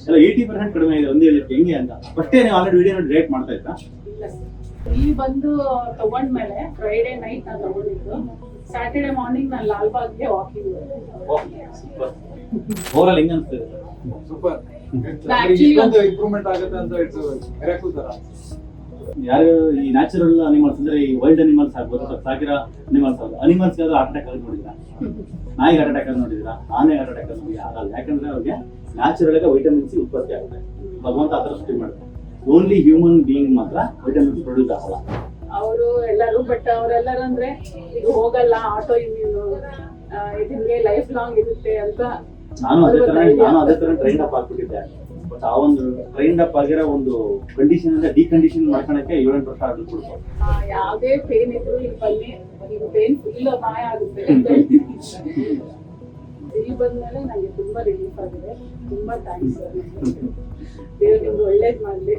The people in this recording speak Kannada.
ಎಲ್ಲ 80% ಕಡಿಮೆ ಇದೆ ಒಂದು ಹೇಳಿಕ್ಕೆ ಹೆಂಗೆ ಅಂತ ಫಸ್ಟೇ ನೀವು ಆಲ್ರೆಡಿ ವಿಡಿಯೋ ನೋಡಿ ರೇಟ್ ಮಾಡ್ತಾ ಇದ್ರಾ? ಇಲ್ಲ ಸರ್, ಇಲ್ಲಿ ಬಂದು ತಗೊಂಡ್ಮೇಲೆ ಫ್ರೈಡೆ ನೈಟ್ ನಾನು ತಗೊಂಡಿದ್ದು, ಸ್ಯಾಟರ್ಡೆ ಮಾರ್ನಿಂಗ್ ನಾನು ಲಾಲ್ಬಾಗ್ಗೆ ವಾಕಿಂಗ್. ಓವರಾಲ್ ಹೆಂಗ ಅನ್ಸ್ತದೆ? ಸೂಪರ್. Actually, ಇಂಪ್ರೂವ್ಮೆಂಟ್ ಆಗುತ್ತೆ ಅಂತ ಇಟ್ಸ್ ಮಿರಾಕಲ್ ತರ. ಯಾರು ಈ ನ್ಯಾಚುರಲ್ ಅನಿಮಲ್ಸ್ ಅಂದ್ರೆ ಈ ವೈಲ್ಡ್ ಅನಿಮಲ್ಸ್ ಆಗ್ಬೋದು ಅಥವಾ ಸಾಕಿರೋ ಅನಿಮಲ್ಸ್ ಆಗ್ಬೋದು, ಅನಿಮಲ್ಸ್ ಯಾವ್ದು ಹಾರ್ಟ್ ಅಟ್ಯಾಕ್ ಆಗಿ ನೋಡಿದ್ರಾ? ನಾಯಿಗೆ ಹಾರ್ಟ್ ಅಟ್ಯಾಕ್ ಆಗಿ ನೋಡಿದ್ರಾ? ಆನೆಗೆ ಹಾರ್ಟ್ ಅಟ್ಯಾಕ್ ಆಗಿ ಆಗಲ್ಲ. ಯಾಕಂದ್ರೆ ಅವ್ರಿಗೆ ನ್ಯಾಚುರಲ್ ಆಗಿ ವಿಟಮಿನ್ ಸಿ ಉತ್ಪತ್ತಿ ಆಗುತ್ತೆ. ಭಗವಂತ ಆತರ ಸೃಷ್ಟಿ ಮಾಡುತ್ತೆ. ಓನ್ಲಿ ಹ್ಯೂಮನ್ ಬೀಯಿಂಗ್ ಮಾತ್ರ ವಿಟಮಿನ್ಸ್ ಪ್ರೊಡ್ಯೂಸ್ ಆಗಲ್ಲ. ಅವರು ಎಲ್ಲರೂ, ಬಟ್ ಅವರೆಲ್ಲರೂ ಅಂದ್ರೆ ಈಗ ಹೋಗಲ್ಲ, ಆಟೋ ಇಮ್ಯೂನು ನಿಮ್ಗೆ ಲೈಫ್ ಲಾಂಗ್ ಇರುತ್ತೆ ಅಂತ. ನಾನು ಅದೇ ತರ ಟ್ರೈನ್ ಅಪ್ ಆಗ್ಬಿಟ್ಟಿದ್ದೆ. ಬಟ್ ಆ ಒಂದು ಟ್ರೈನ್ ಅಪ್ ಆಗಿರೋ ಒಂದು ಕಂಡೀಷನ್ ಇಂದ ಡಿಕಂಡೀಷನ್ ಮಾಡ್ಕೊಳಕ್ಕೆ 7-8 ವರ್ಷ ಆದ್ರೂ ಕೊಡ್ಬೋದು. ಯಾವುದೇ ಪೇನ್ ಇದ್ರು ಇಲ್ಲಿ ಬನ್ನಿ, ಈಗ ಪೇನ್ ಫುಲ್ ಮಾಯ ಆಗುತ್ತೆ. ಇಲ್ಲಿ ಬಂದ್ಮೇಲೆ ನನಗೆ ತುಂಬಾ ರಿಲೀಫ್ ಆಗಿದೆ. ತುಂಬಾ ಥ್ಯಾಂಕ್ಸ್ ಸರ್. ದೇವ್ರು ನಿಮ್ಗೆ ಒಳ್ಳೇದ್ ಮಾಡ್ಲಿ.